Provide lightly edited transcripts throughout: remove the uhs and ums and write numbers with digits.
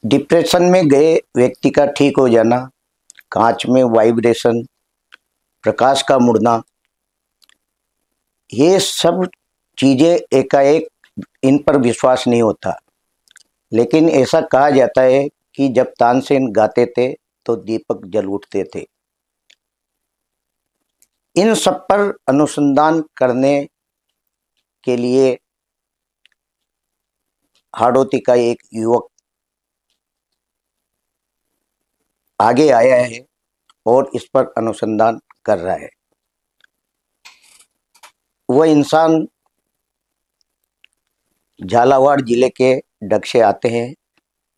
Depression में गए व्यक्ति का ठीक हो जाना, कांच में वाइब्रेशन, प्रकाश का मुड़ना, ये सब चीज़ें एकाएक इन पर विश्वास नहीं होता। लेकिन ऐसा कहा जाता है कि जब तानसेन गाते थे तो दीपक जल उठते थे। इन सब पर अनुसंधान करने के लिए हाड़ौती का एक युवक आगे आया है और इस पर अनुसंधान कर रहा है। वह इंसान झालावाड़ जिले के डग से आते हैं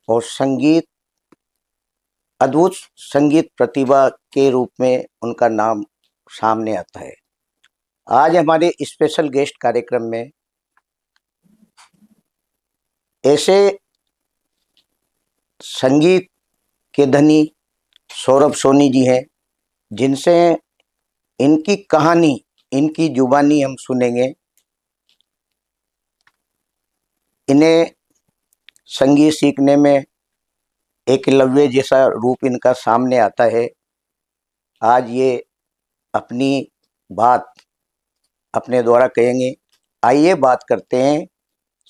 और अद्भुत संगीत प्रतिभा के रूप में उनका नाम सामने आता है। आज हमारे स्पेशल गेस्ट कार्यक्रम में ऐसे संगीत के धनी सौरभ सोनी जी हैं, जिनसे इनकी कहानी, इनकी जुबानी हम सुनेंगे। इन्हें संगीत सीखने में एकलव्य जैसा रूप इनका सामने आता है। आज ये अपनी बात अपने द्वारा कहेंगे। आइए बात करते हैं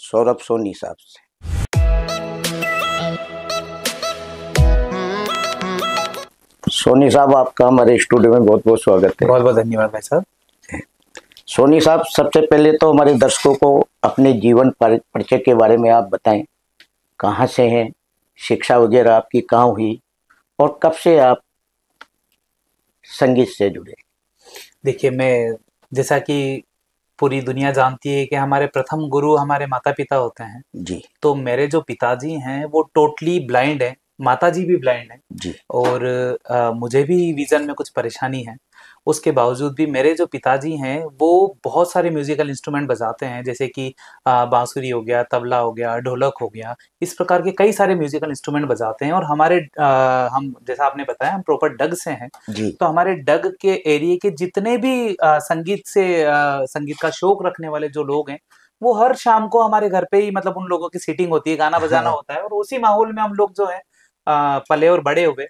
सौरभ सोनी साहब से। सोनी साहब, आपका हमारे स्टूडियो में बहुत बहुत स्वागत है। बहुत बहुत धन्यवाद भाई साहब। सोनी साहब, सबसे पहले तो हमारे दर्शकों को अपने जीवन परिचय के बारे में आप बताएं। कहाँ से हैं, शिक्षा वगैरह आपकी कहाँ हुई और कब से आप संगीत से जुड़े? देखिए, मैं जैसा कि पूरी दुनिया जानती है कि हमारे प्रथम गुरु हमारे माता पिता होते हैं जी तो मेरे जो पिताजी हैं वो टोटली ब्लाइंड हैं, माताजी भी ब्लाइंड हैं जी। और मुझे भी विजन में कुछ परेशानी है। उसके बावजूद भी मेरे जो पिताजी हैं वो बहुत सारे म्यूजिकल इंस्ट्रूमेंट बजाते हैं, जैसे कि बांसुरी हो गया, तबला हो गया, ढोलक हो गया, इस प्रकार के कई सारे म्यूजिकल इंस्ट्रूमेंट बजाते हैं। और हमारे हम जैसा आपने बताया हम प्रॉपर डग से हैं जी तो हमारे डग के एरिया के जितने भी संगीत का शौक रखने वाले जो लोग हैं वो हर शाम को हमारे घर पे ही, मतलब उन लोगों की सीटिंग होती है, गाना बजाना होता है और उसी माहौल में हम लोग जो है पले और बड़े हुए।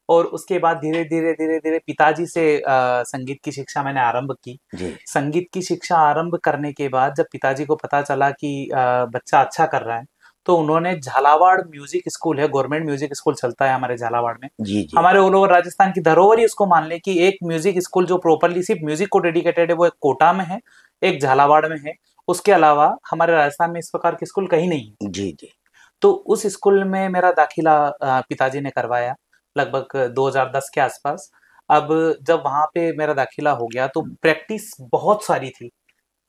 और उसके बाद धीरे धीरे धीरे धीरे पिताजी से संगीत की शिक्षा मैंने आरंभ की। जी संगीत की शिक्षा आरंभ करने के बाद जब पिताजी को पता चला कि बच्चा अच्छा कर रहा है तो उन्होंने झालावाड़ म्यूजिक स्कूल है, गवर्नमेंट म्यूजिक स्कूल चलता है हमारे झालावाड़ में, जी जी हमारे ऑल ओवर राजस्थान की धरोहर ही उसको मान ले कि एक म्यूजिक स्कूल जो प्रॉपरली सिर्फ म्यूजिक को डेडिकेटेड है वो एक कोटा में है, एक झालावाड़ में है। उसके अलावा हमारे राजस्थान में इस प्रकार के स्कूल कहीं नहीं है। जी जी तो उस स्कूल में मेरा दाखिला पिताजी ने करवाया लगभग 2010 के आसपास। अब जब वहां पे मेरा दाखिला हो गया तो प्रैक्टिस बहुत सारी थी,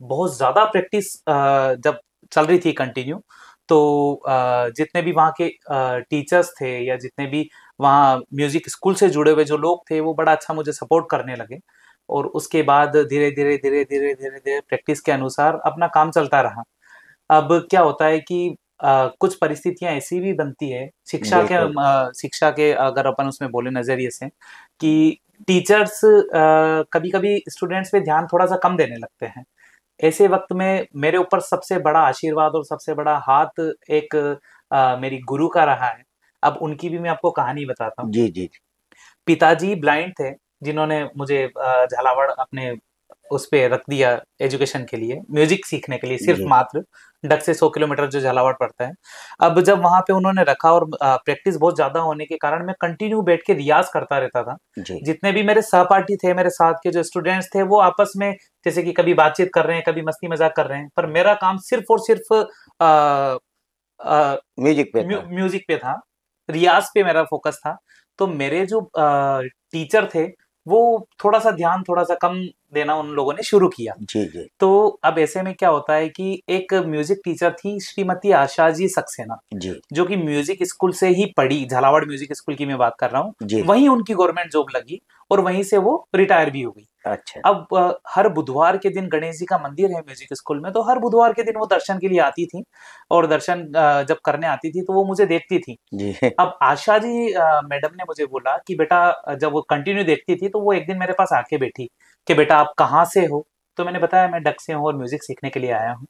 बहुत ज्यादा प्रैक्टिस जब चल रही थी कंटिन्यू। तो जितने भी वहाँ के टीचर्स थे या जितने भी वहाँ म्यूजिक स्कूल से जुड़े हुए जो लोग थे वो बड़ा अच्छा मुझे सपोर्ट करने लगे। और उसके बाद धीरे धीरे धीरे धीरे धीरे धीरे प्रैक्टिस के अनुसार अपना काम चलता रहा। अब क्या होता है कि कुछ परिस्थितियां ऐसी भी बनती है बिल्कुल शिक्षा के अगर अपन उसमें बोले नजरिए से कि टीचर्स कभी कभी स्टूडेंट्स पे ध्यान थोड़ा सा कम देने लगते हैं। ऐसे वक्त में मेरे ऊपर सबसे बड़ा आशीर्वाद और सबसे बड़ा हाथ एक मेरी गुरु का रहा है। अब उनकी भी मैं आपको कहानी बताता हूँ। जी जी पिताजी ब्लाइंड थे, जिन्होंने मुझे झालावाड़ अपने उस पे रख दिया एजुकेशन के लिए, म्यूजिक सीखने के लिए, सिर्फ जी मात्र डग से 100 किलोमीटर जो झालावाड़ पड़ता है। अब जब वहां पे उन्होंने रखा और प्रैक्टिस बहुत ज्यादा होने के कारण मैं कंटिन्यू बैठ के रियाज करता रहता था। जी जितने भी मेरे सहपाठी थे, मेरे साथ के जो स्टूडेंट्स थे, वो आपस में जैसे कि कभी बातचीत कर रहे हैं, कभी मस्ती मजाक कर रहे हैं, पर मेरा काम सिर्फ और सिर्फ म्यूजिक पे था। म्यूजिक पे था, रियाज पे मेरा फोकस था। तो मेरे जो टीचर थे वो थोड़ा सा ध्यान थोड़ा सा कम देना उन लोगों ने शुरू किया। जी जी तो अब ऐसे में क्या होता है कि एक म्यूजिक टीचर थी श्रीमती आशा जी सक्सेना, जी जो कि म्यूजिक स्कूल से ही पढ़ी, झालावाड़ म्यूजिक स्कूल की मैं बात कर रहा हूँ। जी वहीं उनकी गवर्नमेंट जॉब लगी और वहीं से वो रिटायर भी हो गई। अच्छा अब हर बुधवार के दिन गणेश जी का मंदिर है म्यूजिक स्कूल में, तो हर बुधवार के दिन वो दर्शन के लिए आती थी और दर्शन जब करने आती थी तो वो मुझे देखती थी। जी अब आशा जी मैडम ने मुझे बोला कि बेटा, जब वो कंटिन्यू देखती थी तो वो एक दिन मेरे पास आके बैठी कि बेटा आप कहाँ से हो? तो मैंने बताया मैं डग से हूँ और म्यूजिक सीखने के लिए आया हूँ।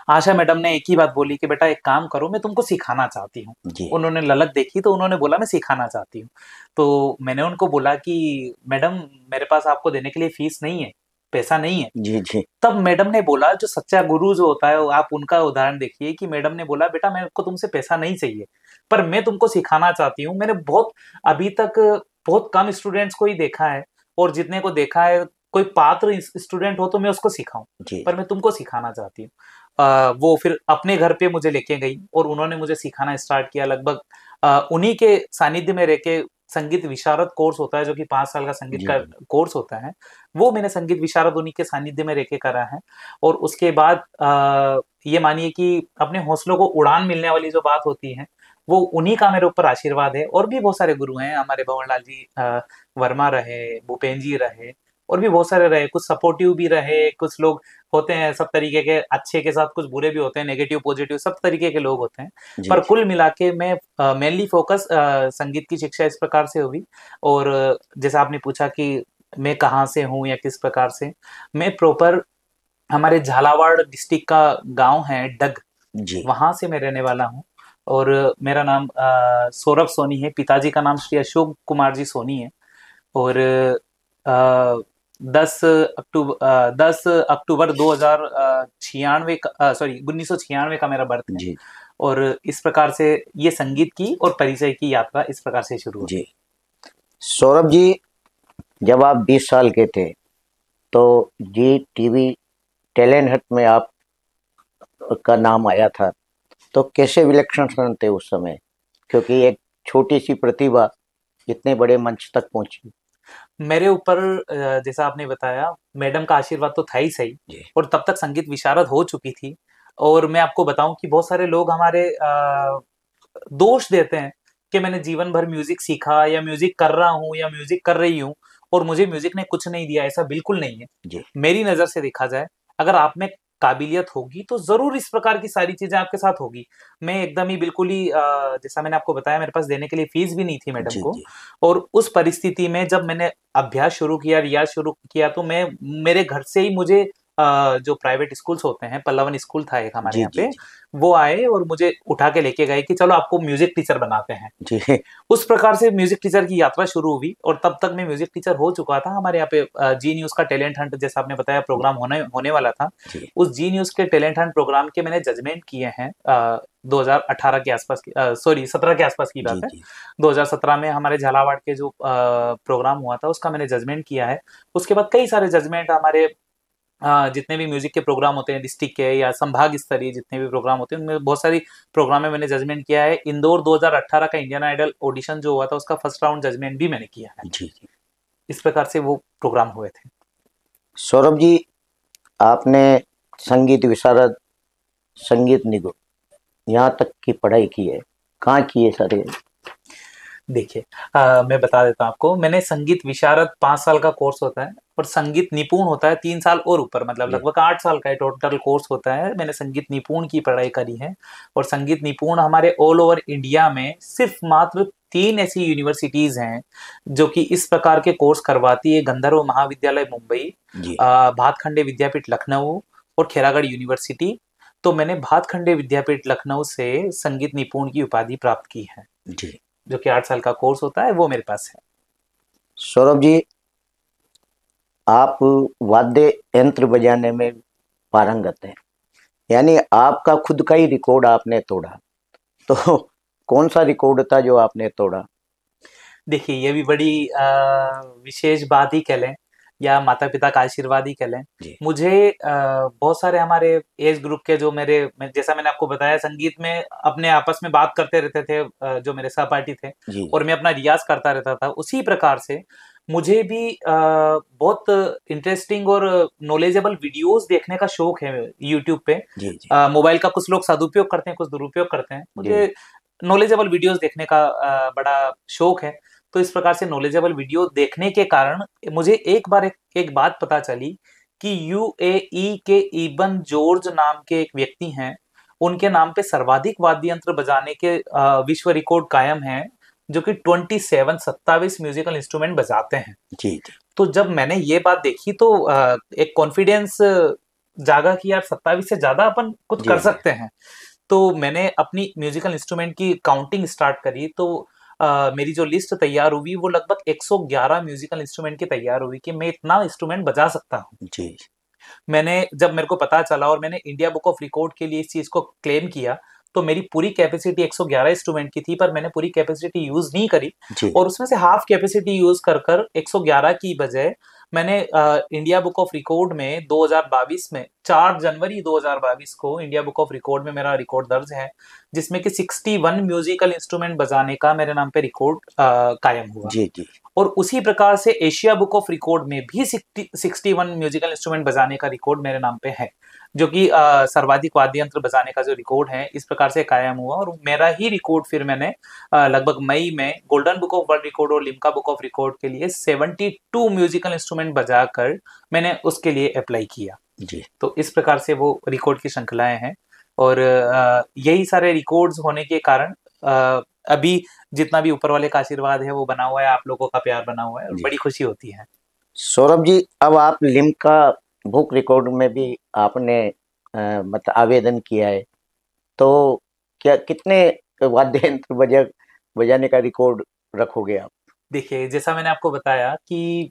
आशा मैडम ने एक ही बात बोली कि बेटा एक काम करो, मैं तुमको सिखाना चाहती हूँ। जी उन्होंने ललक देखी तो उन्होंने बोला मैं सिखाना चाहती हूँ। तो मैंने उनको बोला कि मैडम मेरे पास आपको देने के लिए फीस नहीं है, पैसा नहीं है। जी जी तब मैडम ने बोला, जो सच्चा गुरु जो होता है आप उनका उदाहरण देखिए, कि मैडम ने बोला बेटा मेरे को तुमसे पैसा नहीं चाहिए, पर मैं तुमको सिखाना चाहती हूँ। मैंने बहुत अभी तक बहुत कम स्टूडेंट्स को ही देखा है, और जितने को देखा है कोई पात्र स्टूडेंट हो तो मैं उसको सिखाऊं, जी पर मैं तुमको सिखाना चाहती हूँ। वो फिर अपने घर पे मुझे लेके गई और उन्होंने मुझे सिखाना स्टार्ट किया। लगभग उन्हीं के सानिध्य में रह के, संगीत विशारद कोर्स होता है जो कि 5 साल का संगीत जी का जी कोर्स होता है, वो मैंने संगीत विशारद उन्हीं के सानिध्य में रह के करा है। और उसके बाद ये मानिए कि अपने हौसलों को उड़ान मिलने वाली जो बात होती है, वो उन्हीं का मेरे ऊपर आशीर्वाद है। और भी बहुत सारे गुरु हैं हमारे, भंवरलाल जी वर्मा रहे, भूपेन जी रहे, और भी बहुत सारे रहे, कुछ सपोर्टिव भी रहे, कुछ लोग होते हैं सब तरीके के, अच्छे के साथ कुछ बुरे भी होते हैं, नेगेटिव पॉजिटिव सब तरीके के लोग होते हैं। जी पर जी कुल मिला के मैं मेनली फोकस संगीत की शिक्षा इस प्रकार से हुई। और जैसा आपने पूछा कि मैं कहाँ से हूँ या किस प्रकार से, मैं प्रॉपर हमारे झालावाड़ डिस्ट्रिक्ट का गांव है डग, जी वहां से मैं रहने वाला हूँ। और मेरा नाम सौरभ सोनी है, पिताजी का नाम श्री अशोक कुमार जी सोनी है। और 10 अक्टूबर 2096 का, सॉरी 1996 का मेरा बर्थ है। जी और इस प्रकार से ये संगीत की और परिचय की यात्रा इस प्रकार से शुरू हुई। जी सौरभ जी, जब आप 20 साल के थे तो जी टीवी टैलेंट हट में आप का नाम आया था, तो कैसे विलक्षण क्षण थे उस समय, क्योंकि एक छोटी सी प्रतिभा इतने बड़े मंच तक पहुंची। मेरे ऊपर जैसा आपने बताया, मैडम का आशीर्वाद तो था ही सही, जी और तब तक संगीत विशारद हो चुकी थी। और मैं आपको बताऊं कि बहुत सारे लोग हमारे दोष देते हैं कि मैंने जीवन भर म्यूजिक सीखा, या म्यूजिक कर रहा हूँ, या म्यूजिक कर रही हूँ, और मुझे म्यूजिक ने कुछ नहीं दिया। ऐसा बिल्कुल नहीं है। जी मेरी नजर से देखा जाए, अगर आप में काबिलियत होगी तो जरूर इस प्रकार की सारी चीजें आपके साथ होगी। मैं एकदम ही बिल्कुल ही जैसा मैंने आपको बताया, मेरे पास देने के लिए फीस भी नहीं थी मैडम जी को। जी और उस परिस्थिति में जब मैंने अभ्यास शुरू किया, रियाज शुरू किया, तो मैं मेरे घर से ही मुझे जो प्राइवेट स्कूल्स होते हैं, पल्लवन स्कूल था एक हमारे जी यहाँ जी पे, वो आए और मुझे उठा के लेके गए कि चलो आपको म्यूजिक टीचर बनाते हैं। जी जी उस प्रकार से म्यूजिक टीचर की यात्रा शुरू हुई। और तब तक मैं म्यूजिक टीचर हो चुका था। हमारे यहाँ पे जी न्यूज का टैलेंट हंट, जैसा आपने बताया, प्रोग्राम होने होने वाला था। जी उस जी न्यूज के टैलेंट हंट प्रोग्राम के मैंने जजमेंट किए हैं 2018 के आसपास की, सॉरी 17 के आसपास की जी बात है। जी 2017 में हमारे झालावाड़ के जो प्रोग्राम हुआ था उसका मैंने जजमेंट किया है। उसके बाद कई सारे जजमेंट हमारे जितने भी म्यूजिक के प्रोग्राम होते हैं डिस्ट्रिक्ट के या संभाग स्तरीय जितने भी प्रोग्राम होते हैं, उनमें बहुत सारी प्रोग्राम में मैंने जजमेंट किया है। इंदौर 2018 का इंडियन आइडल ऑडिशन जो हुआ था, उसका फर्स्ट राउंड जजमेंट भी मैंने किया है। जी जी इस प्रकार से वो प्रोग्राम हुए थे। सौरभ जी, आपने संगीत विशारद, संगीत निगम, यहाँ तक की पढ़ाई की है, कहाँ की है सारे? देखिए, मैं बता देता हूँ आपको। मैंने संगीत विशारद 5 साल का कोर्स होता है, और संगीत निपुण होता है 3 साल और ऊपर, मतलब जी लगभग 8 साल का टोटल कोर्स होता है। मैंने संगीत निपुण की पढ़ाई करी है। और संगीत निपुण हमारे ऑल ओवर इंडिया में सिर्फ मात्र 3 ऐसी यूनिवर्सिटीज हैं जो कि इस प्रकार के कोर्स करवाती है। गंधर्व महाविद्यालय मुंबई, जी भातखंडे विद्यापीठ लखनऊ, और खेरागढ़ यूनिवर्सिटी। तो मैंने भातखंडे विद्यापीठ लखनऊ से संगीत निपुण की उपाधि प्राप्त की है, जी जो कि 8 साल का कोर्स होता है, वो मेरे पास है। सौरभ जी, आप वाद्य यंत्र बजाने में पारंगत हैं, यानी आपका खुद का ही रिकॉर्ड आपने तोड़ा, तो कौन सा रिकॉर्ड था जो आपने तोड़ा? देखिए, ये भी बड़ी विशेष बात ही कह लें, या माता पिता का आशीर्वाद ही कह लें। जी मुझे बहुत सारे हमारे एज ग्रुप के जो जैसा मैंने आपको बताया, संगीत में अपने आपस में बात करते रहते थे, जो मेरे सहपाठी थे, जी और मैं अपना रियाज करता रहता था। उसी प्रकार से मुझे भी बहुत इंटरेस्टिंग और नॉलेजेबल वीडियोस देखने का शौक है यूट्यूब पे। जी जी मोबाइल का कुछ लोग सदुपयोग करते हैं, कुछ दुरुपयोग करते हैं। जी मुझे नॉलेजेबल वीडियोस देखने का बड़ा शौक है। तो इस प्रकार से नॉलेजेबल वीडियो देखने के कारण मुझे एक बात पता चली कि यूएई के इबन जॉर्ज नाम के एक व्यक्ति हैं, उनके नाम पे सर्वाधिक वाद्य यंत्र बजाने के विश्व रिकॉर्ड कायम है, जो कि 27 म्यूजिकल इंस्ट्रूमेंट बजाते हैं। जी जी तो जब मैंने ये बात देखी तो एक कॉन्फिडेंस जागा कि यार 27 से ज्यादा अपन कुछ जी कर जी सकते हैं। तो मैंने अपनी म्यूजिकल इंस्ट्रूमेंट की काउंटिंग स्टार्ट करी, तो मेरी जो लिस्ट तैयार हुई वो लगभग 111 म्यूजिकल इंस्ट्रूमेंट की तैयार हुई कि मैं इतना इंस्ट्रूमेंट बजा सकता हूँ। जी मैंने जब मेरे को पता चला और मैंने इंडिया बुक ऑफ रिकॉर्ड के लिए इस चीज को क्लेम किया, तो मेरी पूरी कैपेसिटी 111 इंस्ट्रूमेंट की थी, पर मैंने पूरी कैपेसिटी यूज नहीं करी। जी और उसमें से हाफ कैपेसिटी यूज कर कर 111 की बजाय मैंने इंडिया बुक ऑफ रिकॉर्ड में 2022 में 4 जनवरी 2022 को इंडिया बुक ऑफ रिकॉर्ड में मेरा रिकॉर्ड दर्ज है, जिसमें कि 61 म्यूजिकल इंस्ट्रूमेंट बजाने का मेरे नाम पे रिकॉर्ड कायम हुआ। जी जी और उसी प्रकार से एशिया बुक ऑफ रिकॉर्ड में भी 61 म्यूजिकल इंस्ट्रूमेंट बजाने का रिकॉर्ड मेरे नाम पे है, जो कि सर्वाधिक वाद्य यंत्र बजाने का जो रिकॉर्ड है इस प्रकार से कायम हुआ। और मेरा ही रिकॉर्ड फिर मैंने लगभग मई में golden book of world record और लिम्का बुक ऑफ रिकॉर्ड के लिए 72 म्यूजिकल इंस्ट्रूमेंट बजाकर मैंने उसके लिए अप्लाई किया। जी तो इस प्रकार से वो रिकॉर्ड की श्रृंखलाएं हैं। और यही सारे रिकॉर्ड्स होने के कारण अभी जितना भी ऊपर वाले का आशीर्वाद है वो बना हुआ है, आप लोगों का प्यार बना हुआ है, और जी। बड़ी खुशी होती है। सौरभ जी, अब आप लिम्का बुक रिकॉर्ड में भी आपने मतलब आवेदन किया है, तो क्या कितने वाद्य यंत्र बजाने का रिकॉर्ड रखोगे आप? देखिए, जैसा मैंने आपको बताया कि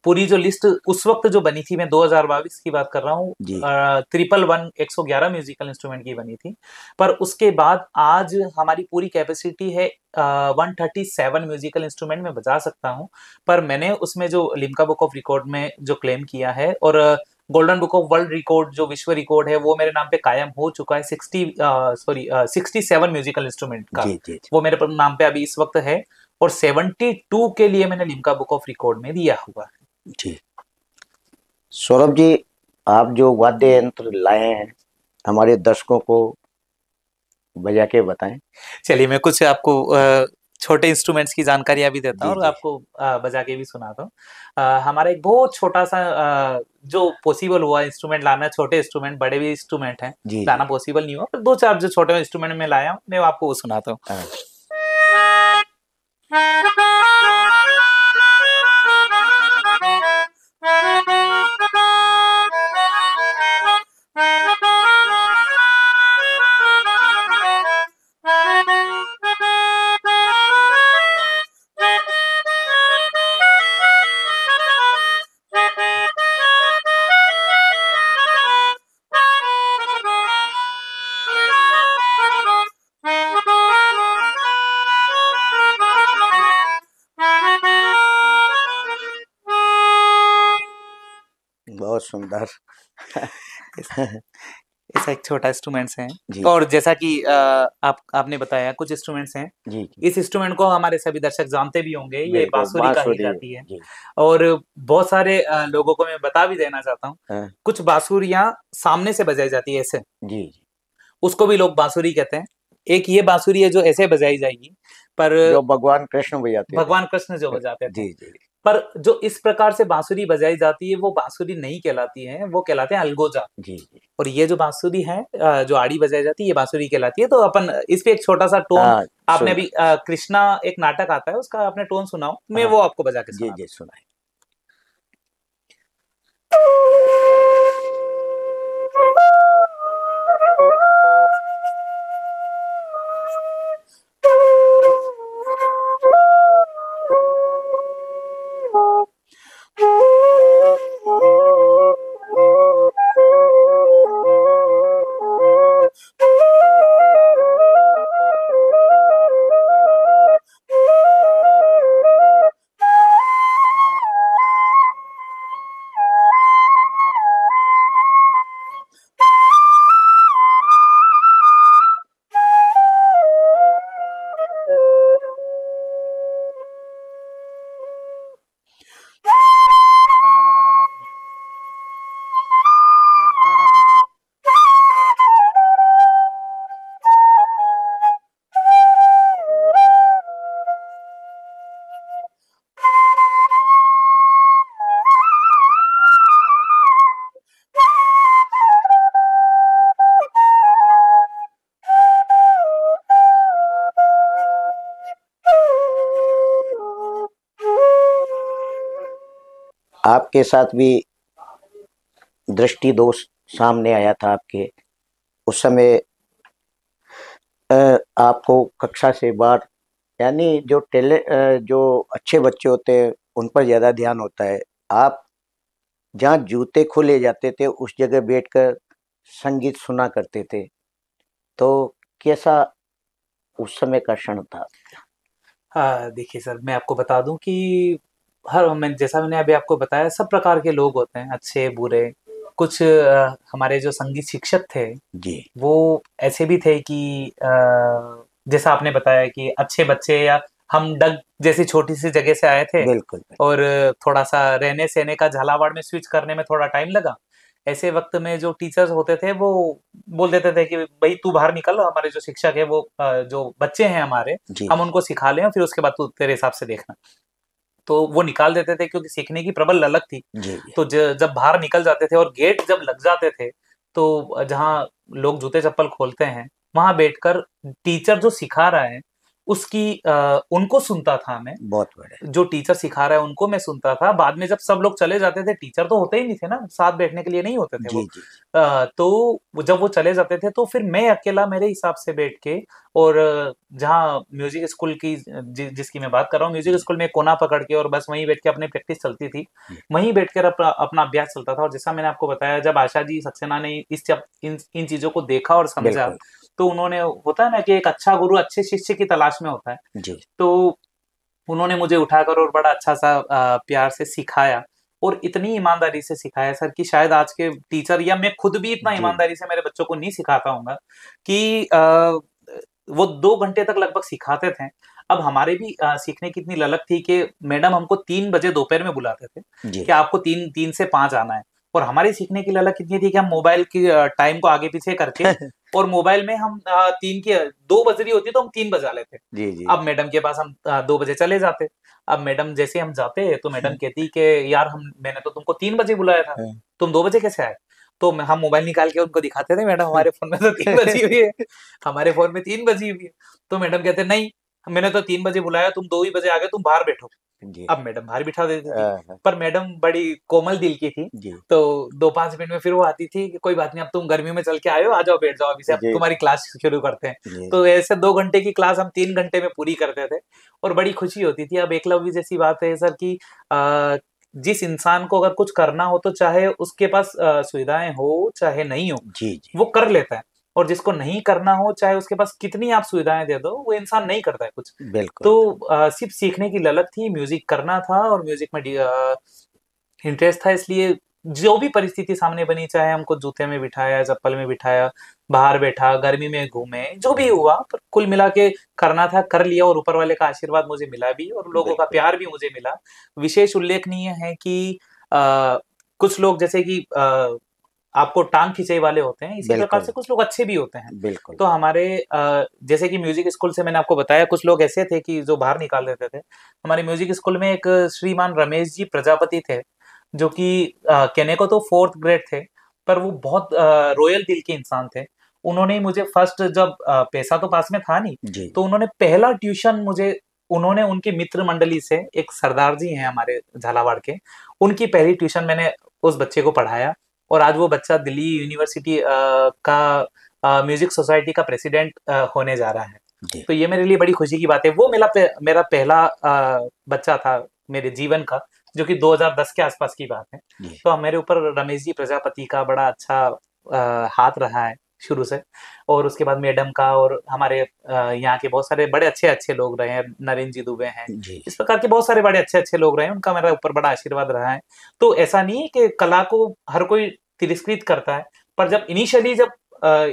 पूरी जो लिस्ट उस वक्त जो बनी थी, मैं 2022 की बात कर रहा हूँ, जी 111 111 म्यूजिकल इंस्ट्रूमेंट की बनी थी। पर उसके बाद आज हमारी पूरी कैपेसिटी है 137 म्यूजिकल इंस्ट्रूमेंट में बजा सकता हूँ। पर मैंने उसमें जो लिम्का बुक ऑफ रिकॉर्ड में जो क्लेम किया है, और golden book of world record जो विश्व रिकॉर्ड है वो मेरे नाम पे कायम हो चुका है, 67 म्यूजिकल इंस्ट्रूमेंट का। जी जी वो मेरे नाम पे अभी इस वक्त है, और 72 के लिए मैंने लिम्का बुक ऑफ रिकॉर्ड में दिया हुआ है। जी। सौरभ जी, आप जो वाद्य यंत्र लाए हैं, हमारे दर्शकों को बजा के बताएं। चलिए, मैं कुछ आपको छोटे इंस्ट्रूमेंट्स की जानकारियां भी देता जी हूँ और जी आपको बजा के भी सुनाता हूँ। हमारा एक बहुत छोटा सा जो पॉसिबल हुआ इंस्ट्रूमेंट लाना, छोटे इंस्ट्रूमेंट, बड़े भी इंस्ट्रूमेंट हैं, जी लाना जी। पॉसिबल नहीं हुआ, पर दो चार जो छोटे इंस्ट्रूमेंट में लाया हूँ मैं आपको वो सुनाता हूँ। हाँ, बहुत सुंदर। ऐसा एक छोटा इंस्ट्रूमेंट्स है। जी और जैसा कि आपने बताया कुछ इंस्ट्रूमेंट्स हैं, जी जी। इस इंस्ट्रूमेंट को हमारे सभी दर्शक जानते भी होंगे, ये बिल्कुल, बांसुरी कही बांसुरी। जाती है। जी। और बहुत सारे लोगों को मैं बता भी देना चाहता हूँ, हाँ, कुछ बांसुरियां सामने से बजाई जाती है ऐसे, जी जी। उसको भी लोग बांसुरी कहते हैं। एक ये बांसुरी है जो ऐसे बजाई जाएगी, पर जो भगवान कृष्ण बजाते थे। भगवान कृष्ण जो बजाते थे। जी जी पर जो इस प्रकार से बांसुरी बजाई जाती है वो बांसुरी नहीं कहलाती है, वो कहलाते हैं अलगोजा। जी जी। और ये जो बांसुरी है जो आड़ी बजाई जाती है, ये बांसुरी कहलाती है। तो अपन इस पे एक छोटा सा टोन, हाँ, आपने सुन। अभी कृष्णा एक नाटक आता है उसका आपने टोन सुनाओ, मैं हाँ, वो आपको बजा के जी सुनाता जी, सुनाए। आपके साथ भी दृष्टि दोष सामने आया था आपके, उस समय आपको कक्षा से बाहर, यानी जो अच्छे बच्चे होते हैं उन पर ज़्यादा ध्यान होता है, आप जहाँ जूते खोले जाते थे उस जगह बैठकर संगीत सुना करते थे, तो कैसा उस समय का क्षण था? हाँ, देखिए सर, मैं आपको बता दूं कि जैसा मैंने अभी आपको बताया, सब प्रकार के लोग होते हैं, अच्छे बुरे। कुछ हमारे जो संगीत शिक्षक थे, जी, वो ऐसे भी थे कि जैसा आपने बताया कि अच्छे बच्चे, या हम डग जैसी छोटी सी जगह से आए थे, बिल्कुल, और थोड़ा सा रहने सहने का झालावाड़ में स्विच करने में थोड़ा टाइम लगा। ऐसे वक्त में जो टीचर्स होते थे वो बोल देते थे कि भाई तू बाहर निकल, हमारे जो शिक्षक है वो जो बच्चे हैं हमारे, जी, हम उनको सिखा लें, फिर उसके बाद तू तेरे हिसाब से देखना। तो वो निकाल देते थे, क्योंकि सीखने की प्रबल ललक थी। जी, जी, तो जब बाहर निकल जाते थे और गेट जब लग जाते थे, तो जहाँ लोग जूते चप्पल खोलते हैं, वहां बैठकर टीचर जो सिखा रहा है उसकी उनको सुनता था मैं। बहुत बढ़िया। जो टीचर सिखा रहा है उनको मैं सुनता था। बाद में जब सब लोग चले जाते थे, टीचर तो होते ही नहीं थे ना, साथ बैठने के लिए नहीं होते थे जी, वो। जी, तो जब वो चले जाते थे, तो फिर मैं अकेला मेरे हिसाब से बैठ के, और जहाँ म्यूजिक स्कूल की जिसकी मैं बात कर रहा हूँ, म्यूजिक जी, स्कूल में कोना पकड़ के और बस वहीं बैठ के अपनी प्रैक्टिस चलती थी। जी, वहीं बैठकर अपना अपना अभ्यास चलता था। और जैसा मैंने आपको बताया, जब आशा जी सक्सेना ने इन इन चीजों को देखा और समझा, बिल्कुल, तो उन्होंने, होता है ना कि एक अच्छा गुरु अच्छे शिष्य की तलाश में होता है। जी, तो उन्होंने मुझे उठाकर और बड़ा अच्छा-सा प्यार से सिखाया, और इतनी ईमानदारी से सिखाया सर, कि शायद आज के टीचर या मैं खुद भी इतना जी, ईमानदारी से मेरे बच्चों को नहीं सिखा पाऊँगा। कि वो 2 घंटे तक लगभग सिखाते थे। अब हमारे भी सीखने की इतनी ललक थी कि मैडम हमको 3 बजे दोपहर में बुलाते थे, जी, कि आपको 3 से 5 आना है। और हमारी सीखने की ललक इतनी थी कि हम मोबाइल की टाइम को आगे-पीछे करके, और मोबाइल में हम 3 की 2 बज रही होती तो हम 3 बजा लेते। जी, जी, अब मैडम के पास हम 2 बजे चले जाते। अब मैडम जैसे हम जाते, तो मैडम कहती कि यार, हम मैंने तो तुमको 3 बजे बुलाया था, हाँ, तुम 2 बजे कैसे आए? तो हम मोबाइल निकाल के उनको दिखाते थे, मैडम हमारे फ़ोन में तो 3 बजी हुई है, हमारे फ़ोन में 3 बजी हुई है। तो मैडम कहते नहीं, मैंने तो 3 बजे बुलाया, तुम 2 ही बजे आ गए, तुम बाहर बैठो। जी, अब मैडम बाहर बिठा देती थी। हाँ, पर मैडम बड़ी कोमल दिल की थी। जी, तो 2-5 मिनट में फिर वो आती थी कि कोई बात नहीं, अब तुम गर्मी में चल के आए हो, आ जाओ बैठ जाओ, अभी से अब जी, तुम्हारी क्लास शुरू करते हैं। जी, तो ऐसे 2 घंटे की क्लास हम 3 घंटे में पूरी करते थे, और बड़ी खुशी होती थी। अब एकलव्य जैसी बात है सर कि अ, जिस इंसान को अगर कुछ करना हो, तो चाहे उसके पास सुविधाएँ हो, चाहे नहीं हो, जी, जी, वो कर लेता है। और जिसको नहीं करना हो, चाहे उसके पास कितनी आप सुविधाएँ दे दो, वो इंसान नहीं करता है कुछ। बिल्कुल, तो सिर्फ़ सीखने की ललक थी, म्यूज़िक करना था, और म्यूज़िक में इंटरेस्ट था, इसलिए जो भी परिस्थिति सामने बनी, चाहे हमको जूते में बिठाया, चप्पल में बिठाया, बाहर बैठा, गर्मी में घूमे, जो भी हुआ, पर कुल मिला के करना था, कर लिया, और ऊपर वाले का आशीर्वाद मुझे मिला भी, और लोगों का बिल्कुल, प्यार भी मुझे मिला। विशेष उल्लेखनीय है कि अ, कुछ लोग जैसे कि आपको टाँग खिंचाई वाले होते हैं, इसी प्रकार बिल्कुल, से कुछ लोग अच्छे भी होते हैं। बिल्कुल, तो हमारे जैसे कि म्यूज़िक स्कूल से मैंने आपको बताया, कुछ लोग ऐसे थे कि जो बाहर निकाल देते थे। हमारे म्यूज़िक स्कूल में एक श्रीमान रमेश जी प्रजापति थे, जो कि कहने को तो 4th ग्रेड थे, पर वो बहुत रॉयल दिल के इंसान थे। उन्होंने ही मुझे फर्स्ट, जब पैसा तो पास में था नहीं, जी, तो उन्होंने पहला ट्यूशन मुझे, उन्होंने उनकी मित्र मंडली से, एक सरदार जी हैं हमारे झालावाड़ के, उनकी पहली ट्यूशन मैंने उस बच्चे को पढ़ाया। और आज वो बच्चा दिल्ली यूनिवर्सिटी का म्यूजिक सोसाइटी का प्रेसिडेंट होने जा रहा है। जी, तो ये मेरे लिए बड़ी खुशी की बात है। वो मेरा पहला बच्चा था मेरे जीवन का, जो कि 2010 के आसपास की बात है। जी, तो मेरे ऊपर रमेश जी प्रजापति का बड़ा अच्छा हाथ रहा है शुरू से। और उसके बाद मैडम का, और हमारे यहाँ के बहुत सारे बड़े अच्छे-अच्छे लोग रहे हैं, नरेंद्र जी दुबे हैं। जी, इस प्रकार के बहुत सारे बड़े अच्छे-अच्छे लोग रहे हैं, उनका मेरे ऊपर बड़ा आशीर्वाद रहा है। तो ऐसा नहीं है कि कला को हर कोई तिरस्कृत करता है, पर जब इनिशियली जब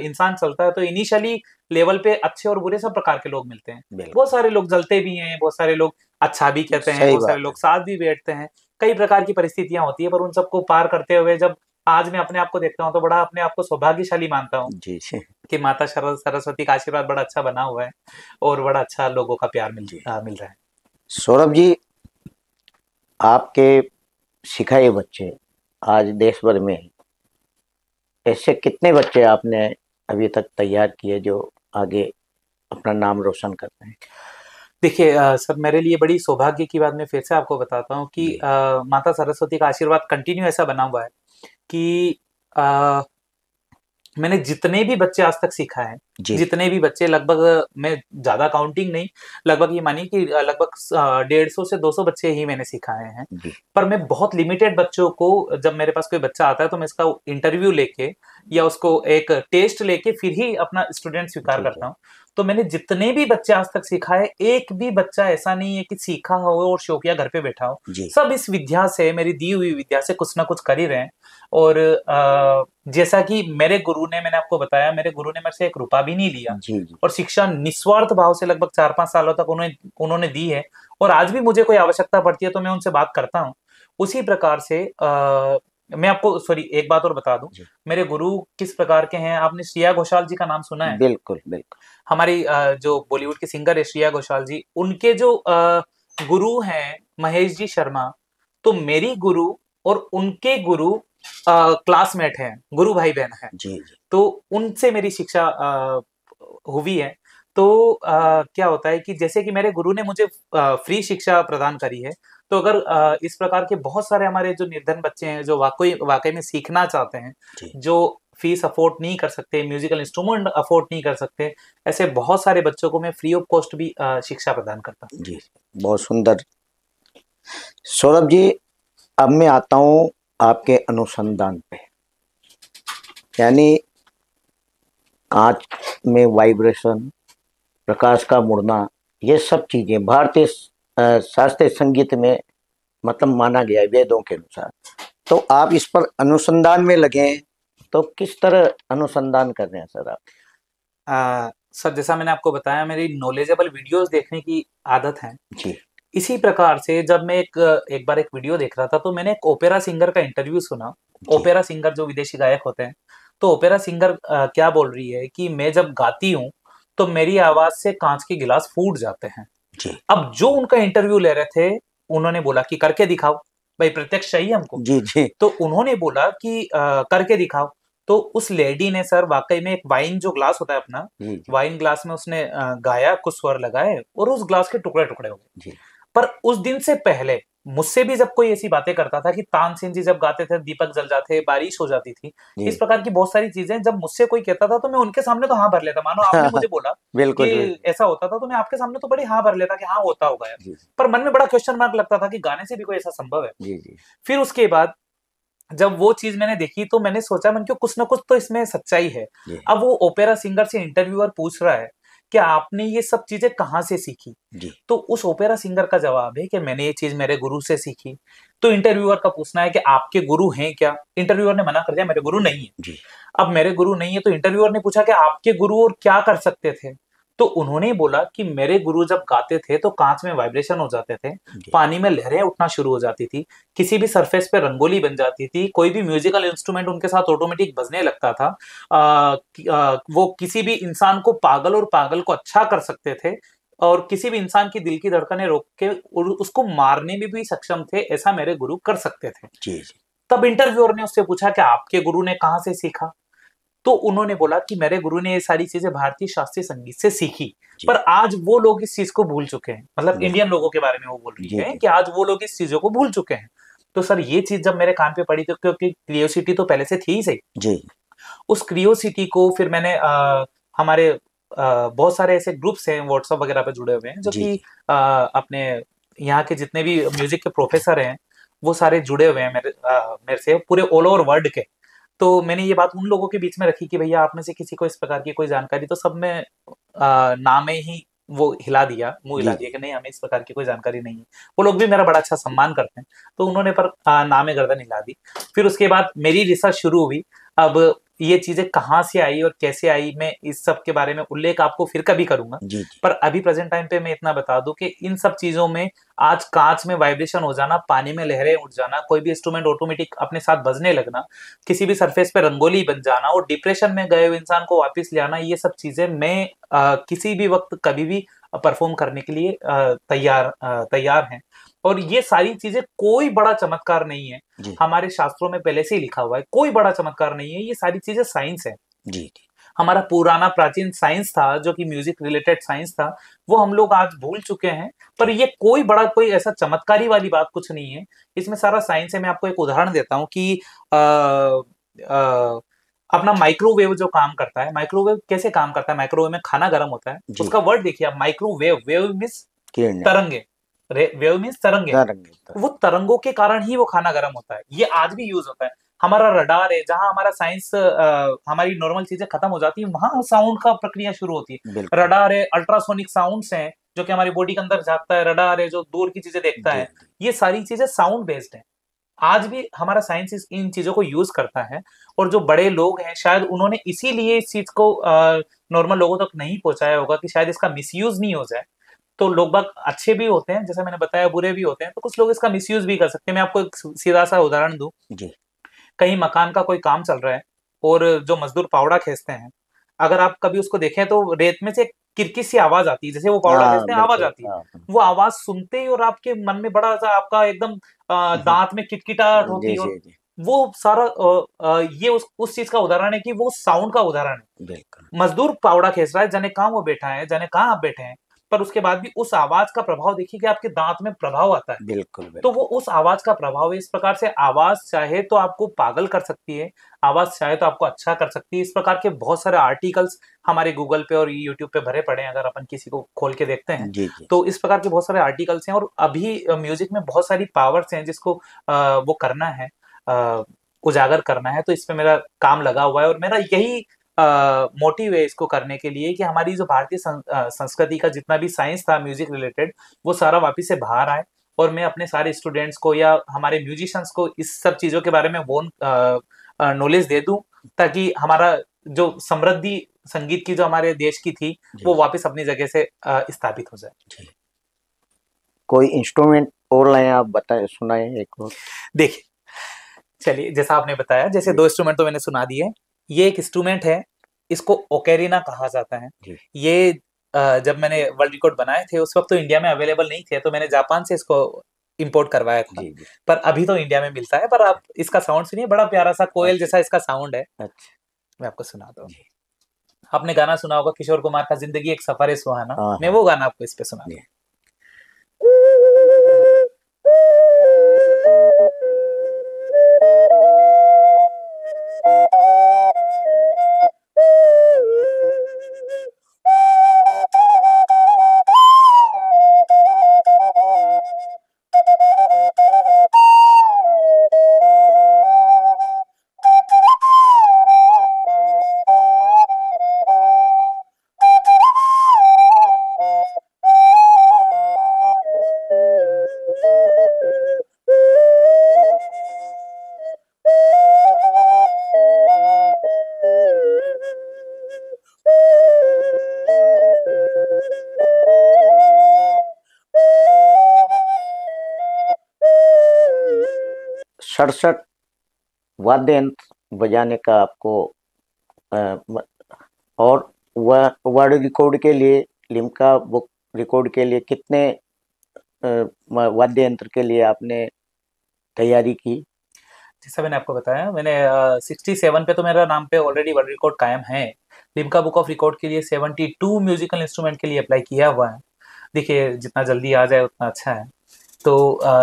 इंसान चलता है, तो इनिशियली लेवल पे अच्छे और बुरे सब प्रकार के लोग मिलते हैं। बहुत बिल्कुल, सारे लोग जलते भी हैं, बहुत सारे लोग अच्छा भी कहते हैं, सही बहुत सारे बात है। लोग साथ भी बैठते हैं। कई प्रकार की परिस्थितियाँ होती हैं, पर उन सबको पार करते हुए जब आज मैं अपने आप को देखता हूँ, तो बड़ा अपने आप को सौभाग्यशाली मानता हूँ जी, जी, कि माता सरस्वती का आशीर्वाद बड़ा अच्छा बना हुआ है, और बड़ा अच्छा लोगों का प्यार जी। मिल रहा है। सौरभ जी, आपके सिखाए बच्चे आज देश भर में हैं। ऐसे कितने बच्चे आपने अभी तक तैयार किए जो आगे अपना नाम रोशन करते हैं? देखिए सर, मेरे लिए बड़ी सौभाग्य की बात मैं फिर से आपको बताता हूँ कि जी, माता सरस्वती का आशीर्वाद कंटिन्यू ऐसा बना हुआ है कि आ, मैंने जितने भी बच्चे आज तक सिखा है, जी जितने भी बच्चे, लगभग मैं ज्यादा काउंटिंग नहीं, लगभग ये मानिए कि लगभग 150 से 200 बच्चे ही मैंने सिखाए हैं। जी पर मैं बहुत लिमिटेड बच्चों को, जब मेरे पास कोई बच्चा आता है तो मैं इसका इंटरव्यू लेके या उसको एक टेस्ट लेके फिर ही अपना स्टूडेंट स्वीकार जी जी करता हूँ। तो मैंने जितने भी बच्चे आज तक सिखाए, एक भी बच्चा ऐसा नहीं है कि सीखा हो और शौकिया घर पे बैठा हो। जी सब इस विद्या से, मेरी दी हुई विद्या से कुछ ना कुछ कर ही रहे हैं। और जैसा कि मेरे गुरु ने, मैंने आपको बताया, मेरे गुरु ने मेरे से 1 रुपया भी नहीं लिया जी जी और शिक्षा निस्वार्थ भाव से लगभग 4-5 सालों तक उन्होंने दी है। और आज भी मुझे कोई आवश्यकता पड़ती है तो मैं उनसे बात करता हूँ। उसी प्रकार से मैं आपको, सॉरी, एक बात और बता दूं, जी मेरे गुरु किस प्रकार के हैं। आपने श्रेया घोषाल जी का नाम सुना है? बिल्कुल बिल्कुल हमारी जो बॉलीवुड की सिंगर है श्रेया घोषाल जी, उनके जो गुरु हैं महेश जी शर्मा, तो मेरी गुरु और उनके गुरु क्लासमेट हैं, गुरु भाई बहन हैं। जी जी तो उनसे मेरी शिक्षा हुई है। तो क्या होता है कि जैसे कि मेरे गुरु ने मुझे फ्री शिक्षा प्रदान करी है, तो अगर इस प्रकार के बहुत सारे हमारे जो निर्धन बच्चे हैं, जो वाकई वाकई में सीखना चाहते हैं, जी जो फीस अफोर्ड नहीं कर सकते, म्यूजिकल इंस्ट्रूमेंट अफोर्ड नहीं कर सकते, ऐसे बहुत सारे बच्चों को मैं फ्री ऑफ कॉस्ट भी शिक्षा प्रदान करता हूँ। जी बहुत सुंदर। सौरभ जी, अब मैं आता हूँ आपके अनुसंधान पे, यानी कांच में वाइब्रेशन, प्रकाश का मुड़ना, ये सब चीजें भारतीय शास्त्रीय संगीत में मतलब माना गया है वेदों के अनुसार। तो आप इस पर अनुसंधान में लगे हैं, तो किस तरह अनुसंधान कर रहे हैं सर आप? सर, जैसा मैंने आपको बताया, मेरी नॉलेजेबल वीडियोस देखने की आदत है। जी इसी प्रकार से जब मैं एक बार एक वीडियो देख रहा था तो मैंने एक ओपेरा सिंगर का इंटरव्यू सुना। जी ओपेरा सिंगर जो विदेशी गायक होते हैं, तो ओपेरा सिंगर क्या बोल रही है कि मैं जब गाती हूँ तो मेरी आवाज से कांच के गिलास फूट जाते हैं। जी अब जो उनका इंटरव्यू ले रहे थे, उन्होंने बोला कि करके दिखाओ, भाई प्रत्यक्ष चाहिए हमको। जी जी तो उन्होंने बोला कि करके दिखाओ। तो उस लेडी ने सर वाकई में एक वाइन जो ग्लास होता है अपना, जी जी वाइन ग्लास में उसने गाया, कुछ स्वर लगाए और उस ग्लास के टुकड़े टुकड़े हो गए। जी पर उस दिन से पहले मुझसे भी जब कोई ऐसी बातें करता था कि तानसेन जी जब गाते थे दीपक जल जाते, बारिश हो जाती थी, इस जी प्रकार की बहुत सारी चीजें जब मुझसे कोई कहता था तो मैं उनके सामने तो हाँ भर लेता। मानो आपने मुझे बोला कि बिल्कुल बिल्कुल। ऐसा होता था, तो मैं आपके सामने तो बड़ी हाँ भर लेता कि हाँ होता होगा यार। जी पर मन में बड़ा क्वेश्चन मार्क लगता था कि गाने से भी कोई ऐसा संभव है? जी जी फिर उसके बाद जब वो चीज मैंने देखी तो मैंने सोचा, मन क्यों, कुछ ना कुछ तो इसमें सच्चाई है। जी अब वो ओपेरा सिंगर से इंटरव्यूअर पूछ रहा है कि आपने ये सब चीजें कहाँ से सीखी? जी तो उस ओपेरा सिंगर का जवाब है कि मैंने ये चीज मेरे गुरु से सीखी। तो इंटरव्यूअर का पूछना है कि आपके गुरु हैं क्या? इंटरव्यूअर ने मना कर दिया, मेरे गुरु नहीं है। जी अब मेरे गुरु नहीं है तो इंटरव्यूअर ने पूछा कि आपके गुरु और क्या कर सकते थे? तो उन्होंने बोला कि मेरे गुरु जब गाते थे तो कांच में वाइब्रेशन हो जाते थे, जी पानी में लहरें उठना शुरू हो जाती थी, किसी भी सरफेस पे रंगोली बन जाती थी, कोई भी म्यूजिकल इंस्ट्रूमेंट उनके साथ ऑटोमेटिक बजने लगता था। वो किसी भी इंसान को पागल और पागल को अच्छा कर सकते थे, और किसी भी इंसान की दिल की धड़कनें रोक के उसको मारने में भी सक्षम थे, ऐसा मेरे गुरु कर सकते थे। जी जी तब इंटरव्यूअर ने उससे पूछा कि आपके गुरु ने कहाँ से सीखा? तो उन्होंने बोला कि मेरे गुरु ने ये सारी चीजें भारतीय शास्त्रीय संगीत से सीखी। जी पर आज वो लोग इस चीज को भूल चुके हैं, मतलब बिल्कुल। इंडियन लोगों के बारे में वो बोल रही जी है जी कि आज वो लोग इस चीजों को भूल चुके हैं। तो सर ये चीज जब मेरे कान पे पड़ी, तो क्योंकि क्रियोसिटी तो पहले से थी ही सही, जी उस क्रियोसिटी को फिर मैंने हमारे बहुत सारे ऐसे ग्रुप्स हैं व्हाट्सएप वगैरह पे जुड़े हुए हैं, जो जी कि जी अपने यहाँ के जितने भी म्यूजिक के प्रोफेसर हैं वो सारे जुड़े हुए हैं मेरे से, पूरे ऑल ओवर वर्ल्ड के। तो मैंने ये बात उन लोगों के बीच में रखी कि भैया आप में से किसी को इस प्रकार की कोई जानकारी, तो सब में नामे ही वो हिला दिया, मुंह जी हिला दिया जी कि नहीं, हमें इस प्रकार की कोई जानकारी नहीं है। वो लोग भी मेरा बड़ा अच्छा सम्मान करते हैं, तो उन्होंने पर नामे गर्दन हिला दी। फिर उसके बाद मेरी रिसर्च शुरू हुई। अब ये चीजें कहाँ से आई और कैसे आई, मैं इस सब के बारे में उल्लेख आपको फिर कभी करूंगा। जी जी पर अभी प्रेजेंट टाइम पे मैं इतना बता दूं कि इन सब चीजों में, आज कांच में वाइब्रेशन हो जाना, पानी में लहरें उठ जाना, कोई भी इंस्ट्रूमेंट ऑटोमेटिक अपने साथ बजने लगना, किसी भी सरफेस पे रंगोली बन जाना और डिप्रेशन में गए हुए इंसान को वापस ले आना, ये सब चीजें मैं किसी भी वक्त कभी भी परफॉर्म करने के लिए तैयार हैं। और ये सारी चीजें कोई बड़ा चमत्कार नहीं है, जी हमारे शास्त्रों में पहले से ही लिखा हुआ है, कोई बड़ा चमत्कार नहीं है, ये सारी चीजें साइंस है। जी जी हमारा पुराना प्राचीन साइंस था जो कि म्यूजिक रिलेटेड साइंस था, वो हम लोग आज भूल चुके हैं। पर ये कोई बड़ा, कोई ऐसा चमत्कारी वाली बात कुछ नहीं है, इसमें सारा साइंस है। मैं आपको एक उदाहरण देता हूँ कि अपना माइक्रोवेव जो काम करता है, माइक्रोवेव कैसे काम करता है, माइक्रोवेव में खाना गर्म होता है, जी। उसका वर्ड देखिए आप, माइक्रोवेव, वेव मीन्स किरण। तरंगे, वेव मीन्स तरंगे, तरंग। वो तरंगों के कारण ही वो खाना गर्म होता है। ये आज भी यूज होता है। हमारा रडार है, जहां हमारा साइंस, हमारी नॉर्मल चीजें खत्म हो जाती है, वहां साउंड का प्रक्रिया शुरू होती है। बिल्कुल। रडार है, अल्ट्रासोनिक साउंड्स हैं जो कि हमारी बॉडी के अंदर झांकता है, रडार है जो दूर की चीजें देखता जी है। ये सारी चीजें साउंड बेस्ड है। आज भी हमारा साइंस इन चीजों को यूज करता है। और जो बड़े लोग हैं, शायद उन्होंने इसीलिए इस चीज को नॉर्मल लोगों तक नहीं पहुंचाया होगा कि शायद इसका मिसयूज नहीं हो जाए। तो लोग बाग अच्छे भी होते हैं, जैसा मैंने बताया, बुरे भी होते हैं, तो कुछ लोग इसका मिसयूज भी कर सकते हैं। मैं आपको एक सीधा सा उदाहरण दूं। जी। कहीं मकान का कोई काम चल रहा है और जो मजदूर फावड़ा खींचते हैं, अगर आप कभी उसको देखें तो रेत में से एक किरकिर सी आवाज आती है, जैसे वो फावड़ा हाँ खींचते हैं आवाज बिल्कुल, आती है। हाँ। वो आवाज सुनते ही और आपके मन में बड़ा सा आपका एकदम दांत में किटकिटाहट होती जी है। और जी जी। वो सारा ये उस चीज का उदाहरण है कि वो साउंड का उदाहरण है। बिल्कुल मजदूर फावड़ा खींच रहा है, जाने कहाँ वो बैठा है, जाने कहाँ आप बैठे हैं, पर उसके बाद भी उस आवाज का प्रभाव देखिए कि आपके दांत में प्रभाव आता है। बिल्कुल। तो बिल्कुल। वो उस आवाज का प्रभाव है। इस प्रकार से आवाज चाहे तो आपको पागल कर सकती है, आवाज चाहे तो आपको अच्छा कर सकती है। इस प्रकार के बहुत सारे आर्टिकल्स हमारे गूगल पे और यूट्यूब पे भरे पड़े हैं, अगर अपन किसी को खोल के देखते हैं। जी जी। तो इस प्रकार के बहुत सारे आर्टिकल्स हैं। और अभी म्यूजिक में बहुत सारी पावर्स हैं जिसको वो करना है, उजागर करना है। तो इस पे मेरा काम लगा हुआ है और मेरा यही मोटिव है इसको करने के लिए कि हमारी जो भारतीय संस्कृति का जितना भी साइंस था म्यूजिक रिलेटेड, वो सारा वापिस से बाहर आए। और मैं अपने सारे स्टूडेंट्स को या हमारे म्यूजिशियंस को इस सब चीजों के बारे में वो नॉलेज दे दूं, ताकि हमारा जो समृद्धि संगीत की जो हमारे देश की थी, वो जी वापस अपनी जगह से स्थापित हो जाए। जी। कोई इंस्ट्रूमेंट और लाए आप बताए, सुनाए एक और। देखिए, चलिए, जैसा आपने बताया, जैसे जी दो इंस्ट्रूमेंट तो मैंने सुना दिए। ये एक इंस्ट्रूमेंट है, इसको ओकेरिना कहा जाता है। जी ये जब मैंने वर्ल्ड रिकॉर्ड बनाए थे, उस वक्त तो इंडिया में अवेलेबल नहीं थे, तो मैंने जापान से इसको इंपोर्ट करवाया था। जी जी। पर अभी तो इंडिया में मिलता है। पर आप इसका साउंड सुनिए, बड़ा प्यारा सा कोयल अच्छा जैसा इसका साउंड है। अच्छा। मैं आपको सुनाता हूँ। जी। आपने गाना सुना होगा किशोर कुमार का, जिंदगी एक सफर है सुहाना। हाँ मैं हाँ। वो गाना आपको इस पे जी। सुनाता हूँ। सड़सठ वाद्य यंत्र बजाने का आपको अ, म- और वह वर्ल्ड रिकॉर्ड के लिए, लिम्का बुक रिकॉर्ड के लिए कितने वाद्य यंत्र के लिए आपने तैयारी की। जैसा मैंने आपको बताया, मैंने 67 पे तो मेरा नाम पे ऑलरेडी वर्ल्ड रिकॉर्ड कायम है। लिम्का बुक ऑफ रिकॉर्ड के लिए 72 म्यूजिकल इंस्ट्रूमेंट के लिए अप्लाई किया हुआ है। देखिए, जितना जल्दी आ जाए उतना अच्छा है। तो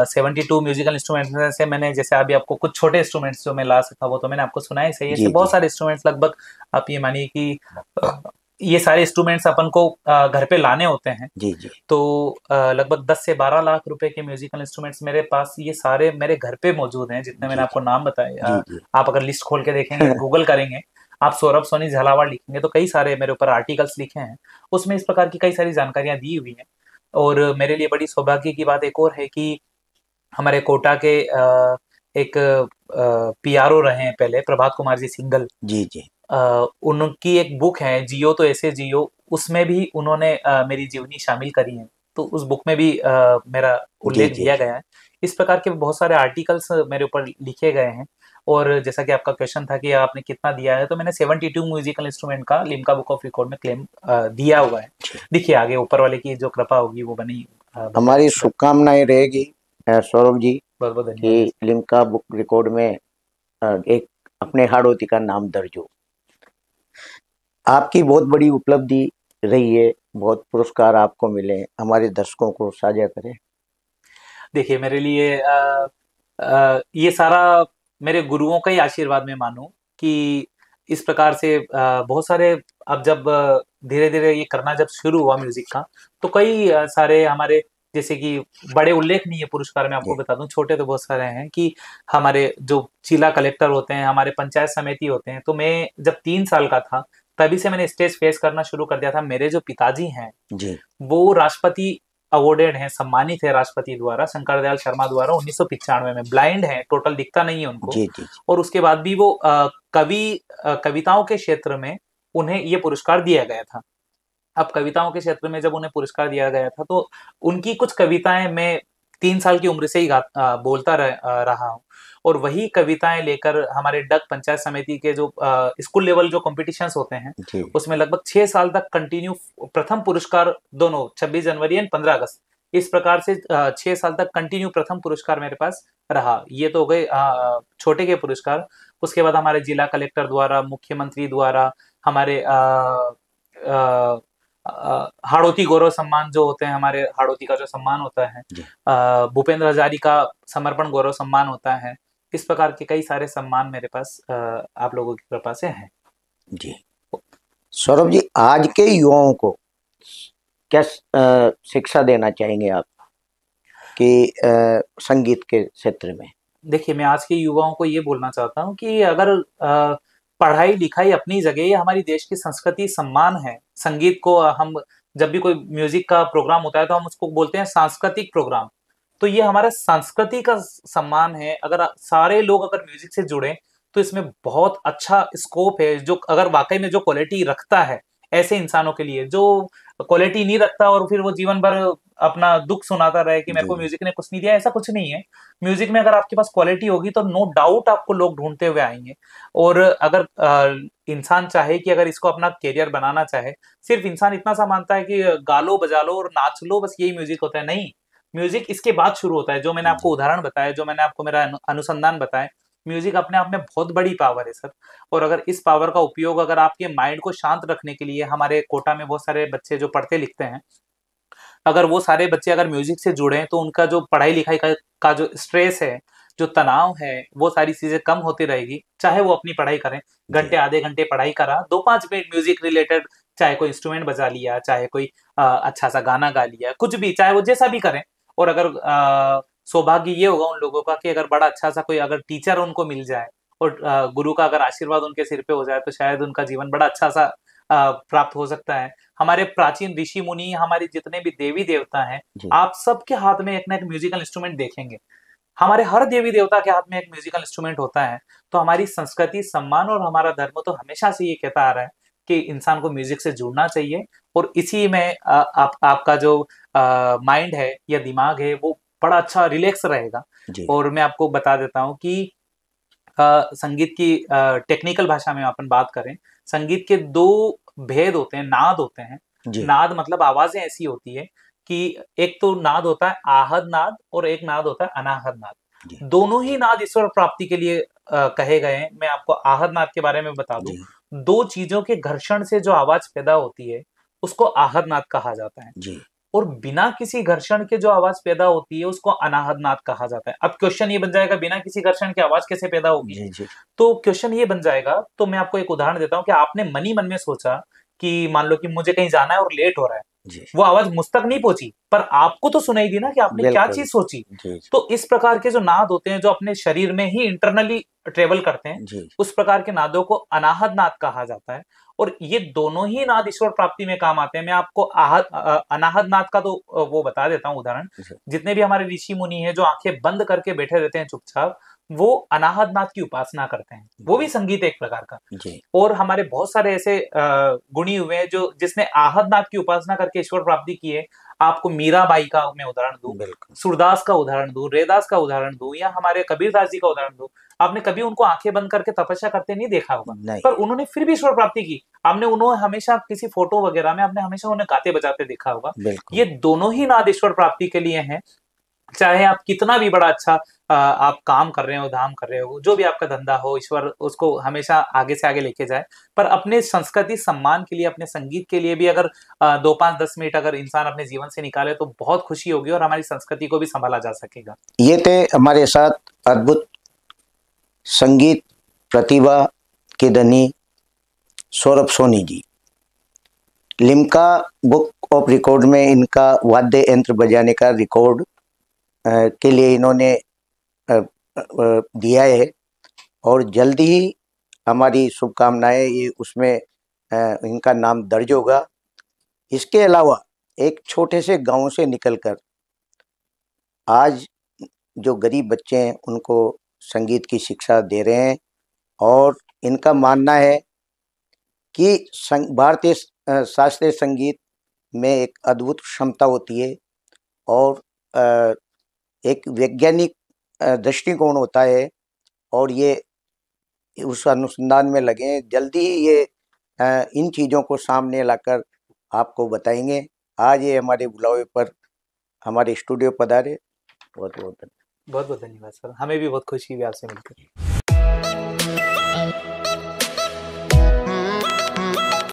72 म्यूजिकल इंस्ट्रूमेंट्स में से मैंने, जैसे अभी आपको कुछ छोटे इंस्ट्रूमेंट्स जो मैं ला सका वो तो मैंने आपको सुनाए सही। ऐसे जी जी बहुत सारे इंस्ट्रूमेंट्स, लगभग आप ये मानिए कि ये सारे इंस्ट्रूमेंट्स अपन को घर पे लाने होते हैं। जी जी तो लगभग 10 से 12 लाख रुपए के म्यूजिकल इंस्ट्रूमेंट्स मेरे पास, ये सारे मेरे घर पे मौजूद हैं, जितने मैंने जी आपको नाम बताए। जी जी। आप अगर लिस्ट खोल के देखेंगे, गूगल करेंगे, आप सौरभ सोनी झालावाड़ लिखेंगे, तो कई सारे मेरे ऊपर आर्टिकल्स लिखे हैं। उसमें इस प्रकार की कई सारी जानकारियां दी हुई हैं। और मेरे लिए बड़ी सौभाग्य की बात एक और है कि हमारे कोटा के एक पीआरओ रहे हैं पहले, प्रभात कुमार जी सिंघल। जी जी। उनकी एक बुक है, जियो तो ऐसे जियो, उसमें भी उन्होंने मेरी जीवनी शामिल करी है। तो उस बुक में भी मेरा जी उल्लेख जी। दिया गया है। इस प्रकार के बहुत सारे आर्टिकल्स मेरे ऊपर लिखे गए हैं। और जैसा कि आपका क्वेश्चन था कि आपने कितना दिया है, तो मैंने 72 म्यूजिकल इंस्ट्रूमेंट का लिम्का बुक ऑफ रिकॉर्ड में क्लेम दिया हुआ है। देखिए, आगे ऊपर वाले की जो कृपा होगी वो बन हमारी जाएगी। शुभकामनाएं रहेगी सौरभ जी बहुत बहुत धन्यवाद। कि लिम्का बुक रिकॉर्ड में एक अपने हाड़ोती का नाम दर्ज हो। आपकी बहुत बड़ी उपलब्धि रही है, बहुत पुरस्कार आपको मिले, हमारे दर्शकों को साझा करें। देखिए, मेरे लिए ये सारा मेरे गुरुओं का ही आशीर्वाद मैं मानूं। कि इस प्रकार से बहुत सारे, अब जब धीरे धीरे ये करना जब शुरू हुआ म्यूजिक का, तो कई सारे हमारे, जैसे कि बड़े उल्लेखनीय पुरस्कार मैं आपको जी बता दूं, छोटे तो बहुत सारे हैं, कि हमारे जो जिला कलेक्टर होते हैं, हमारे पंचायत समिति होते हैं, तो मैं जब 3 साल का था तभी से मैंने स्टेज फेस करना शुरू कर दिया था। मेरे जो पिताजी हैं जी वो राष्ट्रपति अवॉर्डेड हैं, सम्मानित है राष्ट्रपति द्वारा, शंकर दयाल शर्मा द्वारा, 1995 में। ब्लाइंड है, टोटल दिखता नहीं है उनको। जी जी और उसके बाद भी वो कविताओं के क्षेत्र में उन्हें ये पुरस्कार दिया गया था। अब कविताओं के क्षेत्र में जब उन्हें पुरस्कार दिया गया था, तो उनकी कुछ कविताएं मैं 3 साल की उम्र से ही बोलता रहा हूँ। और वही कविताएं लेकर हमारे डग पंचायत समिति के जो स्कूल लेवल जो कॉम्पिटिशन्स होते हैं, जी उसमें लगभग 6 साल तक कंटिन्यू प्रथम पुरस्कार, दोनों 26 जनवरी एंड 15 अगस्त, इस प्रकार से 6 साल तक कंटिन्यू प्रथम पुरस्कार मेरे पास रहा। ये तो हो गए छोटे के पुरस्कार। उसके बाद हमारे जिला कलेक्टर द्वारा, मुख्यमंत्री द्वारा, हमारे हाड़ौती गौरव सम्मान जो होते हैं, हमारे हाड़ौती का जो सम्मान होता है, जी भूपेंद्र हजारी का समर्पण गौरव सम्मान होता है। इस प्रकार के कई सारे सम्मान मेरे पास आप लोगों की कृपा से हैं। जी। सौरभ जी, आज के युवाओं को क्या शिक्षा देना चाहेंगे आप कि संगीत के क्षेत्र में? देखिए, मैं आज के युवाओं को ये बोलना चाहता हूँ कि अगर पढ़ाई लिखाई अपनी जगह, ये हमारी देश की संस्कृति सम्मान है। संगीत को हम, जब भी कोई म्यूजिक का प्रोग्राम होता है तो हम उसको बोलते हैं सांस्कृतिक प्रोग्राम। तो ये हमारा संस्कृति का सम्मान है। अगर सारे लोग अगर म्यूजिक से जुड़े तो इसमें बहुत अच्छा स्कोप है। जो अगर वाकई में जो क्वालिटी रखता है ऐसे इंसानों के लिए, जो क्वालिटी नहीं रखता और फिर वो जीवन भर अपना दुख सुनाता रहे कि मेरे जी को म्यूजिक ने कुछ नहीं दिया, ऐसा कुछ नहीं है। म्यूजिक में अगर आपके पास क्वालिटी होगी तो नो डाउट आपको लोग ढूंढते हुए आएंगे। और अगर इंसान चाहे कि अगर इसको अपना करियर बनाना चाहे, सिर्फ इंसान इतना सा मानता है कि गा लो बजा लो और नाच लो, बस यही म्यूजिक होता है, नहीं। म्यूजिक इसके बाद शुरू होता है। जो मैंने आपको जी उदाहरण बताया, जो मैंने आपको मेरा अनुसंधान बताया, म्यूजिक अपने आप में बहुत बड़ी पावर है सर। और अगर इस पावर का उपयोग अगर आपके माइंड को शांत रखने के लिए, हमारे कोटा में बहुत सारे बच्चे जो पढ़ते लिखते हैं, अगर वो सारे बच्चे अगर म्यूजिक से जुड़े तो उनका जो पढ़ाई लिखाई का जो स्ट्रेस है, जो तनाव है, वो सारी चीजें कम होती रहेगी। चाहे वो अपनी पढ़ाई करें, जी घंटे आधे घंटे पढ़ाई करा, 2-5 मिनट म्यूजिक रिलेटेड, चाहे कोई इंस्ट्रूमेंट बजा लिया, चाहे कोई अच्छा सा गाना गा लिया, कुछ भी, चाहे वो जैसा भी करें। और अगर सौभाग्य ये होगा उन लोगों का कि अगर बड़ा अच्छा सा कोई अगर टीचर उनको मिल जाए और गुरु का अगर आशीर्वाद उनके सिर पे हो जाए, तो शायद उनका जीवन बड़ा अच्छा सा प्राप्त हो सकता है। हमारे प्राचीन ऋषि मुनि, हमारे जितने भी देवी देवता हैं, जी आप सबके हाथ में एक ना एक म्यूजिकल इंस्ट्रूमेंट देखेंगे। हमारे हर देवी देवता के हाथ में एक म्यूजिकल इंस्ट्रूमेंट होता है। तो हमारी संस्कृति, सम्मान और हमारा धर्म तो हमेशा से ये कहता आ रहा है कि इंसान को म्यूजिक से जुड़ना चाहिए। और इसी में आपका जो माइंड है या दिमाग है वो बड़ा अच्छा रिलैक्स रहेगा। जी और मैं आपको बता देता हूँ कि संगीत की टेक्निकल भाषा में अपन बात करें, संगीत के दो भेद होते हैं, नाद होते हैं। जी नाद मतलब आवाजें ऐसी होती है कि एक तो नाद होता है आहद नाद और एक नाद होता है अनाहद जी नाद। दोनों ही नाद ईश्वर प्राप्ति के लिए कहे गए हैं। मैं आपको आहद नाद के बारे में बता दूं। जी दो चीजों के घर्षण से जो आवाज पैदा होती है उसको आहद नाद कहा जाता है। जी और बिना किसी घर्षण के जो आवाज पैदा होती है उसको अनाहद नाद कहा जाता है। अब क्वेश्चन ये बन जाएगा, बिना किसी घर्षण के आवाज कैसे पैदा होगी? जी जी तो क्वेश्चन ये बन जाएगा, तो मैं आपको एक उदाहरण देता हूँ कि आपने मन ही मन में सोचा कि मान लो कि मुझे कहीं जाना है और लेट हो रहा है। जी वो आवाज मुझ तक नहीं पहुंची, पर आपको तो सुनाई दी ना कि आपने क्या बिल्कुल। चीज सोची। जी तो इस प्रकार के जो नाद होते हैं, जो अपने शरीर में ही इंटरनली ट्रेवल करते हैं, जी उस प्रकार के नादों को अनाहद नाद कहा जाता है। और ये दोनों ही नाद ईश्वर प्राप्ति में काम आते हैं। मैं आपको अनाहद नाद का तो वो बता देता हूँ उदाहरण। जी जितने भी हमारे ऋषि मुनि हैं जो आंखें बंद करके बैठे रहते हैं चुपचाप, वो अनाहद नाद की उपासना करते हैं। वो भी संगीत एक प्रकार का। जी और हमारे बहुत सारे ऐसे गुणी हुए हैं जो जिसने आहतनाद की उपासना करके ईश्वर प्राप्ति की है। आपको मीराबाई का मैं उदाहरण दूं, बिल्कुल। सूरदास का उदाहरण दूं, रैदास का उदाहरण दूं, या हमारे कबीरदास जी का उदाहरण दूं। आपने कभी उनको आंखें बंद करके तपस्या करते नहीं देखा होगा, नहीं। पर उन्होंने फिर भी ईश्वर प्राप्ति की। आपने उन्होंने हमेशा किसी फोटो वगैरह में आपने हमेशा उन्हें गाते बजाते देखा होगा। बिल्कुल ये दोनों ही नाद ईश्वर प्राप्ति के लिए हैं। चाहे आप कितना भी बड़ा अच्छा आप काम कर रहे हो, धाम कर रहे हो, जो भी आपका धंधा हो, ईश्वर उसको हमेशा आगे से आगे लेके जाए। पर अपने संस्कृति सम्मान के लिए, अपने संगीत के लिए भी अगर 2-5-10 मिनट अगर इंसान अपने जीवन से निकाले तो बहुत खुशी होगी और हमारी संस्कृति को भी संभाला जा सकेगा। ये थे हमारे साथ अद्भुत संगीत प्रतिभा के धनी Saurabh Soni ji. Limca book of record में इनका वाद्य यंत्र बजाने का रिकॉर्ड के लिए इन्होंने दिया है और जल्दी ही हमारी शुभकामनाएं ये उसमें इनका नाम दर्ज होगा। इसके अलावा एक छोटे से गांव से निकलकर आज जो गरीब बच्चे हैं उनको संगीत की शिक्षा दे रहे हैं और इनका मानना है कि भारतीय शास्त्रीय संगीत में एक अद्भुत क्षमता होती है और एक वैज्ञानिक दृष्टिकोण होता है और ये उस अनुसंधान में लगे। जल्दी ही ये इन चीज़ों को सामने लाकर आपको बताएंगे। आज ये हमारे बुलावे पर हमारे स्टूडियो पधारे। बहुत बहुत धन्यवाद सर, हमें भी बहुत खुशी हुई आपसे मिलकर।